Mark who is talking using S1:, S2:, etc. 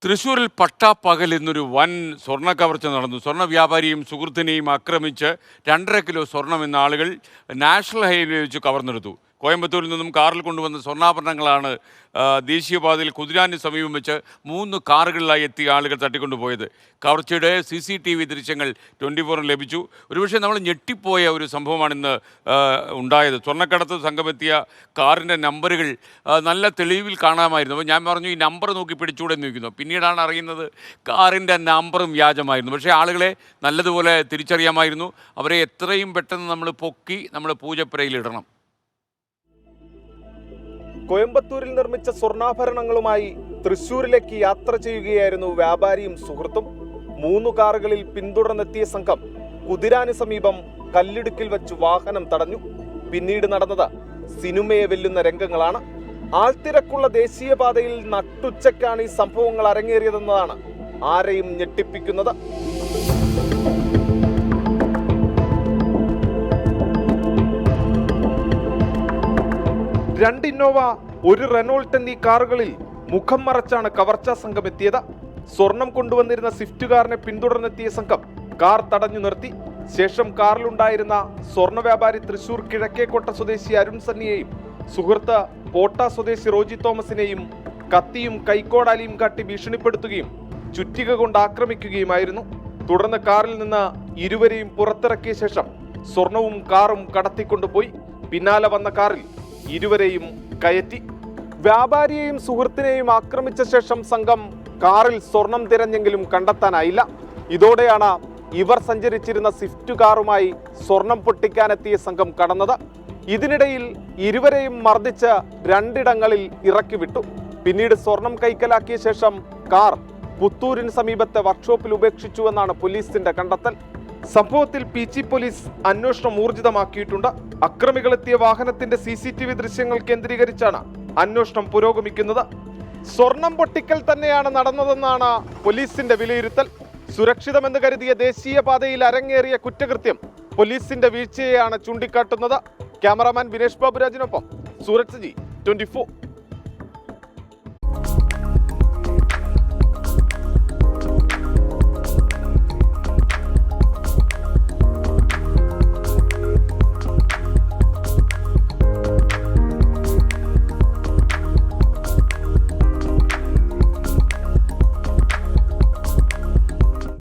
S1: തൃശ്ശൂരിൽ പട്ടാപ്പകൽ ഇന്നൊരു വൻ സ്വർണ്ണ കവർച്ച നടന്നു. സ്വർണ്ണ വ്യാപാരിയും സുഹൃത്തിനെയും ആക്രമിച്ച് 2.5 കിലോ സ്വർണം എന്ന ആളുകൾ നാഷണൽ ഹൈവേ വെച്ച് കവർന്നെടുത്തു. കോയമ്പത്തൂരിൽ നിന്നും കാറിൽ കൊണ്ടുവന്ന സ്വർണ്ണാഭരണങ്ങളാണ് ദേശീയപാതയിൽ കുതിരാന് സമീപം വെച്ച് 3 കാറുകളിലായി എത്തിയ ആളുകൾ തട്ടിക്കൊണ്ടുപോയത്. കവർച്ചയുടെ CCTV ദൃശ്യങ്ങൾ 24 ലഭിച്ചു. ഒരുപക്ഷെ നമ്മൾ ഞെട്ടിപ്പോയ ഒരു സംഭവമാണ് ഇന്ന് ഉണ്ടായത്. സ്വർണ്ണക്കടത്ത് സംഘമെത്തിയ കാറിൻ്റെ നമ്പറുകൾ നല്ല തെളിവിൽ കാണാമായിരുന്നു. അപ്പോൾ ഞാൻ പറഞ്ഞു, ഈ നമ്പർ നോക്കി പിടിച്ചൂടെ എന്ന് ചോദിക്കുന്നു. പിന്നീടാണ് അറിയുന്നത് കാറിൻ്റെ നമ്പറും വ്യാജമായിരുന്നു. പക്ഷേ ആളുകളെ നല്ലതുപോലെ തിരിച്ചറിയാമായിരുന്നു. അവരെ എത്രയും പെട്ടെന്ന് നമ്മൾ പൊക്കി നമ്മൾ പൂജപ്പുരയിലിടണം.
S2: കോയമ്പത്തൂരിൽ നിർമ്മിച്ച സ്വർണ്ണാഭരണങ്ങളുമായി തൃശ്ശൂരിലേക്ക് യാത്ര ചെയ്യുകയായിരുന്നു വ്യാപാരിയും സുഹൃത്തും. 3 കാറുകളിൽ പിന്തുടർന്നെത്തിയ സംഘം കുതിരാന് സമീപം കല്ലിടുക്കിൽ വെച്ച് വാഹനം തടഞ്ഞു. പിന്നീട് നടന്നത് സിനിമയെ വെല്ലുന്ന രംഗങ്ങളാണ്. ആൾത്തിരക്കുള്ള ദേശീയപാതയിൽ നട്ടുച്ചയ്ക്കാണ് ഈ സംഭവങ്ങൾ അരങ്ങേറിയതെന്നതാണ് ആരെയും ഞെട്ടിപ്പിക്കുന്നത്. 2 ഇന്നോവ, 1 റെനോൾട്ട് എന്നീ കാറുകളിൽ മുഖം മറച്ചാണ് കവർച്ചാ സംഘം എത്തിയത്. സ്വർണം കൊണ്ടുവന്നിരുന്ന സ്വിഫ്റ്റ് കാറിനെ പിന്തുടർന്നെത്തിയ സംഘം കാർ തടഞ്ഞു നിർത്തി. ശേഷം കാറിലുണ്ടായിരുന്ന സ്വർണ്ണ വ്യാപാരി തൃശൂർ കിഴക്കേക്കോട്ട സ്വദേശി അരുൺ സന്നിയെയും സുഹൃത്ത് പോട്ട സ്വദേശി റോജി തോമസിനെയും കത്തിയും കൈക്കോടാലിയും കാട്ടി ഭീഷണിപ്പെടുത്തുകയും ചുറ്റിക കൊണ്ട് ആക്രമിക്കുകയുമായിരുന്നു. തുടർന്ന് കാറിൽ നിന്ന് ഇരുവരെയും പുറത്തിറക്കിയ ശേഷം സ്വർണവും കാറും കടത്തിക്കൊണ്ടുപോയി. പിന്നാലെ വന്ന കാറിൽ ഇരുവരെയും കയറ്റി. വ്യാപാരിയെയും സുഹൃത്തിനെയും ആക്രമിച്ച ശേഷം സംഘം കാറിൽ സ്വർണം തിരഞ്ഞെങ്കിലും കണ്ടെത്താനായില്ല. ഇതോടെയാണ് ഇവർ സഞ്ചരിച്ചിരുന്ന സ്വിഫ്റ്റ് കാറുമായി സ്വർണം പൊട്ടിക്കാനെത്തിയ സംഘം കടന്നത്. ഇതിനിടയിൽ ഇരുവരെയും മർദ്ദിച്ച് 2 ഇടങ്ങളിൽ ഇറക്കി വിട്ടു. പിന്നീട് സ്വർണം കൈക്കലാക്കിയ ശേഷം കാർ പുത്തൂരിന് സമീപത്തെ വർക്ക്ഷോപ്പിൽ ഉപേക്ഷിച്ചുവെന്നാണ് പോലീസിന്റെ കണ്ടെത്തൽ. സംഭവത്തിൽ PG പോലീസ് അന്വേഷണം ഊർജിതമാക്കിയിട്ടുണ്ട്. അക്രമികളെത്തിയ വാഹനത്തിന്റെ CCTV ദൃശ്യങ്ങൾ കേന്ദ്രീകരിച്ചാണ് അന്വേഷണം പുരോഗമിക്കുന്നത്. സ്വർണം പൊട്ടിക്കൽ തന്നെയാണ് നടന്നതെന്നാണ് പോലീസിന്റെ വിലയിരുത്തൽ. സുരക്ഷിതമെന്ന് കരുതിയ ദേശീയപാതയിൽ അരങ്ങേറിയ കുറ്റകൃത്യം പോലീസിന്റെ വീഴ്ചയെയാണ് ചൂണ്ടിക്കാട്ടുന്നത്. ക്യാമറാമാൻ വിനേഷ് ബാബുരാജിനൊപ്പം സൂരജ് ജി, 24.